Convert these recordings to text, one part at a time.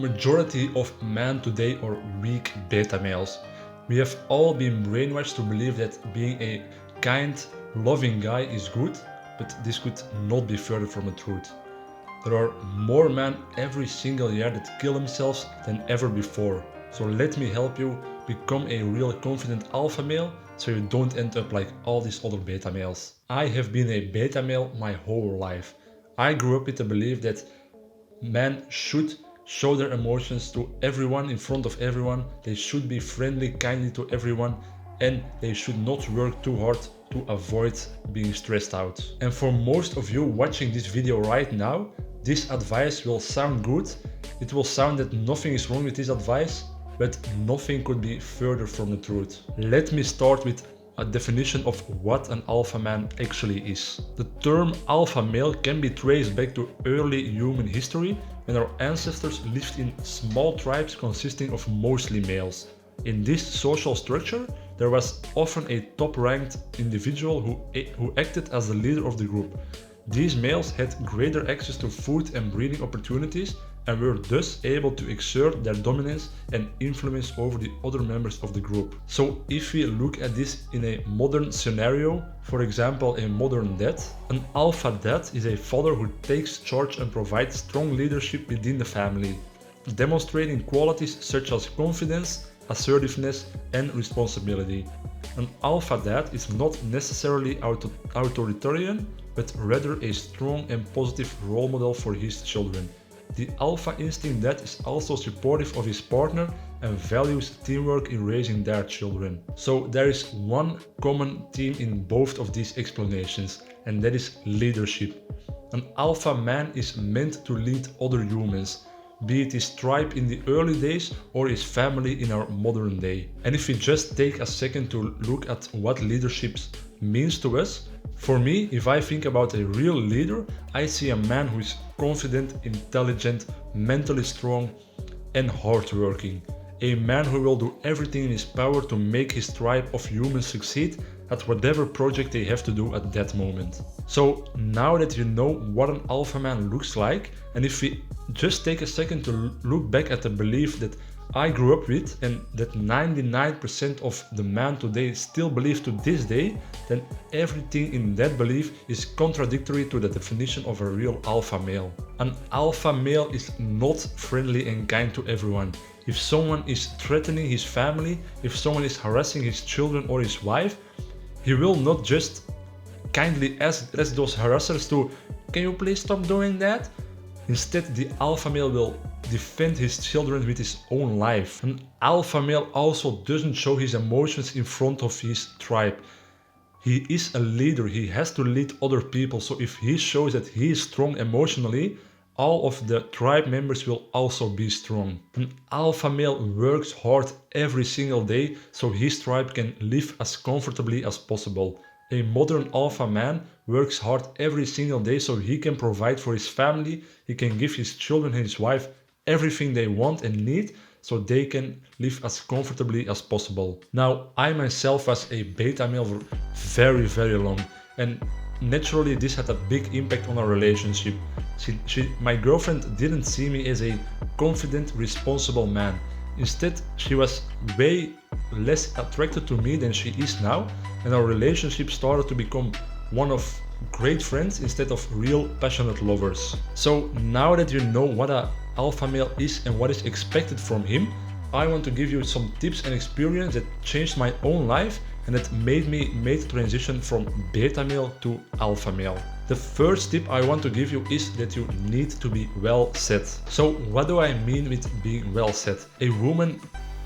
majority of men today are weak beta males. We have all been brainwashed to believe that being a kind, loving guy is good, but this could not be further from the truth. There are more men every single year that kill themselves than ever before. So let me help you become a real confident alpha male so you don't end up like all these other beta males. I have been a beta male my whole life. I grew up with the belief that men should show their emotions to everyone in front of everyone. They should be friendly, kindly to everyone, and they should not work too hard to avoid being stressed out. And for most of you watching this video right now, this advice will sound good. It will sound that nothing is wrong with this advice, but nothing could be further from the truth. Let me start with a definition of what an alpha man actually is. The term alpha male can be traced back to early human history when our ancestors lived in small tribes consisting of mostly males. In this social structure, there was often a top-ranked individual who acted as the leader of the group. These males had greater access to food and breeding opportunities and were thus able to exert their dominance and influence over the other members of the group. So if we look at this in a modern scenario, for example a modern dad, an alpha dad is a father who takes charge and provides strong leadership within the family, demonstrating qualities such as confidence, assertiveness and responsibility. An alpha dad is not necessarily authoritarian, but rather a strong and positive role model for his children. The alpha instinct dad is also supportive of his partner and values teamwork in raising their children. So there is one common theme in both of these explanations, and that is leadership. An alpha man is meant to lead other humans, be it his tribe in the early days or his family in our modern day. And if we just take a second to look at what leadership means to us, for me, if I think about a real leader, I see a man who is confident, intelligent, mentally strong and hardworking. A man who will do everything in his power to make his tribe of humans succeed at whatever project they have to do at that moment. So now that you know what an alpha man looks like, and if we just take a second to look back at the belief that I grew up with and that 99% of the men today still believe to this day, then everything in that belief is contradictory to the definition of a real alpha male. An alpha male is not friendly and kind to everyone. If someone is threatening his family, if someone is harassing his children or his wife, he will not just kindly ask those harassers to, "Can you please stop doing that?" Instead, the alpha male will defend his children with his own life. An alpha male also doesn't show his emotions in front of his tribe. He is a leader, he has to lead other people, so if he shows that he is strong emotionally, all of the tribe members will also be strong. An alpha male works hard every single day so his tribe can live as comfortably as possible. A modern alpha man works hard every single day so he can provide for his family, he can give his children and his wife everything they want and need so they can live as comfortably as possible. Now, I myself was a beta male for very long, and naturally this had a big impact on our relationship. My girlfriend didn't see me as a confident, responsible man. Instead, she was way less attracted to me than she is now, and our relationship started to become one of great friends instead of real passionate lovers. So now that you know what an alpha male is and what is expected from him, I want to give you some tips and experience that changed my own life and that made me make the transition from beta male to alpha male. The first tip I want to give you is that you need to be well set. So what do I mean with being well set? A woman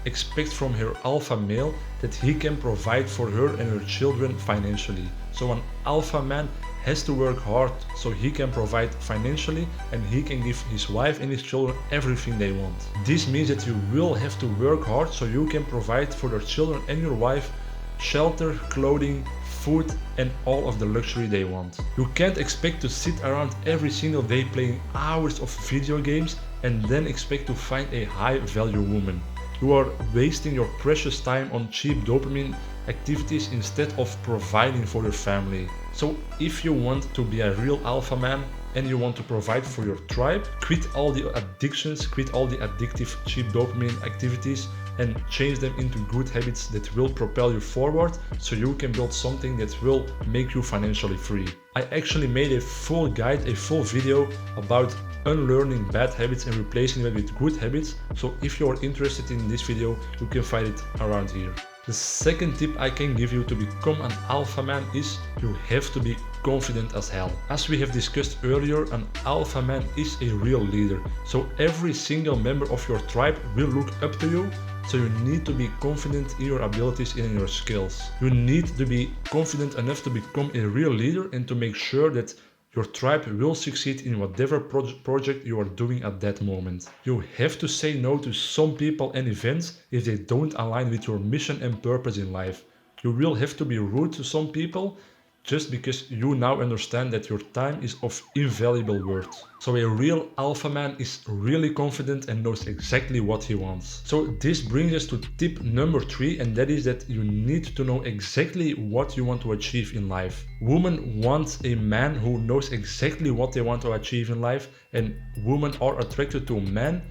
expects from her alpha male that he can provide for her and her children financially. So an alpha man has to work hard so he can provide financially and he can give his wife and his children everything they want. This means that you will have to work hard so you can provide for your children and your wife shelter, clothing, food and all of the luxury they want. You can't expect to sit around every single day playing hours of video games and then expect to find a high value woman. You are wasting your precious time on cheap dopamine activities instead of providing for your family. So if you want to be a real alpha man, and you want to provide for your tribe, quit all the addictions, quit all the addictive cheap dopamine activities, and change them into good habits that will propel you forward so you can build something that will make you financially free. I actually made a full guide, a full video about unlearning bad habits and replacing them with good habits. So if you're interested in this video, you can find it around here. The second tip I can give you to become an alpha man is you have to be confident as hell. As we have discussed earlier, an alpha man is a real leader. So every single member of your tribe will look up to you. So you need to be confident in your abilities and in your skills. You need to be confident enough to become a real leader and to make sure that your tribe will succeed in whatever project you are doing at that moment. You have to say no to some people and events if they don't align with your mission and purpose in life. You will have to be rude to some people just because you now understand that your time is of invaluable worth. So a real alpha man is really confident and knows exactly what he wants. So this brings us to tip number 3, and that is that you need to know exactly what you want to achieve in life. Women want a man who knows exactly what they want to achieve in life, and women are attracted to men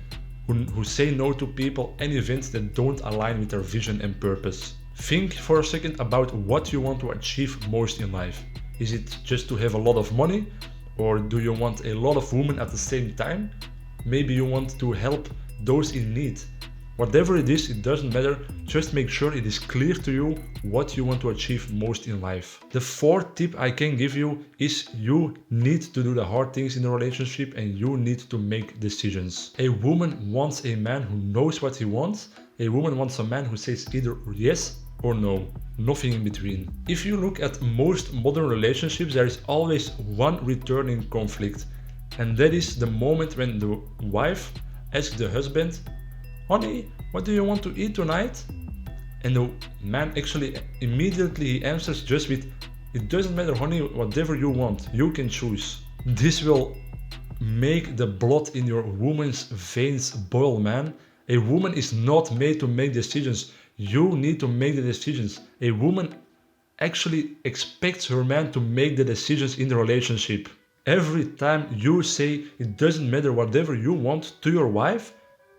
who say no to people and events that don't align with their vision and purpose. Think for a second about what you want to achieve most in life. Is it just to have a lot of money? Or do you want a lot of women at the same time? Maybe you want to help those in need. Whatever it is, it doesn't matter. Just make sure it is clear to you what you want to achieve most in life. The fourth tip I can give you is you need to do the hard things in a relationship and you need to make decisions. A woman wants a man who knows what he wants. A woman wants a man who says either yes or no, nothing in between. If you look at most modern relationships, there is always one returning conflict. And that is the moment when the wife asks the husband, "Honey, what do you want to eat tonight?" And the man actually immediately answers just with, "It doesn't matter, honey, whatever you want, you can choose." This will make the blood in your woman's veins boil, man. A woman is not made to make decisions. You need to make the decisions. A woman actually expects her man to make the decisions in the relationship. Every time you say it doesn't matter whatever you want to your wife,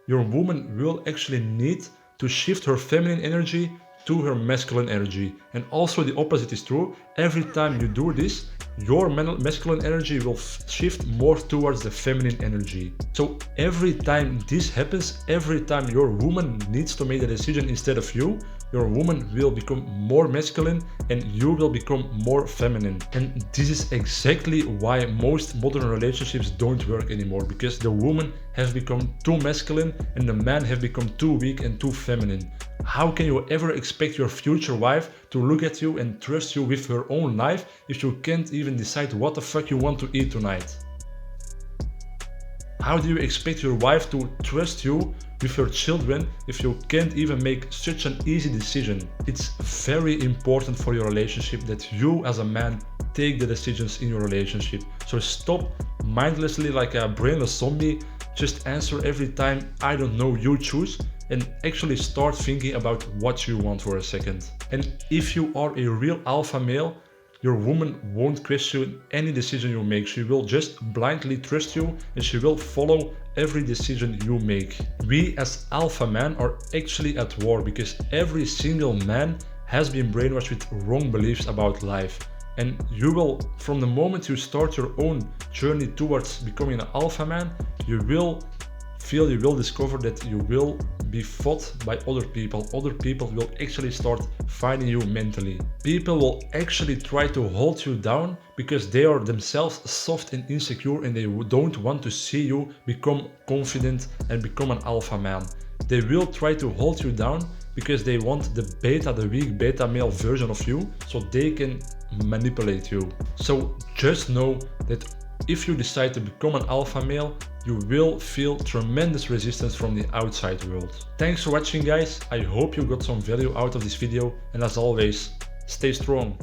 your woman will actually need to shift her feminine energy to her masculine energy. And also the opposite is true. Every time you do this, your masculine energy will shift more towards the feminine energy. So every time this happens, every time your woman needs to make the decision instead of you, your woman will become more masculine and you will become more feminine. And this is exactly why most modern relationships don't work anymore, because the woman has become too masculine and the man have become too weak and too feminine. How can you ever expect your future wife to look at you and trust you with her own life if you can't even decide what the fuck you want to eat tonight? How do you expect your wife to trust you with her children if you can't even make such an easy decision? It's very important for your relationship that you as a man take the decisions in your relationship. So stop mindlessly like a brainless zombie, just answer every time, "I don't know, you choose," and actually start thinking about what you want for a second. And if you are a real alpha male, your woman won't question any decision you make. She will just blindly trust you and she will follow every decision you make. We as alpha men are actually at war because every single man has been brainwashed with wrong beliefs about life. And you will, from the moment you start your own journey towards becoming an alpha man, you will discover that you will be fought by other people. Other people will actually start fighting you mentally. People will actually try to hold you down because they are themselves soft and insecure and they don't want to see you become confident and become an alpha man. They will try to hold you down because they want the weak beta male version of you so they can manipulate you. So just know that if you decide to become an alpha male, you will feel tremendous resistance from the outside world. Thanks for watching, guys. I hope you got some value out of this video, and as always, stay strong.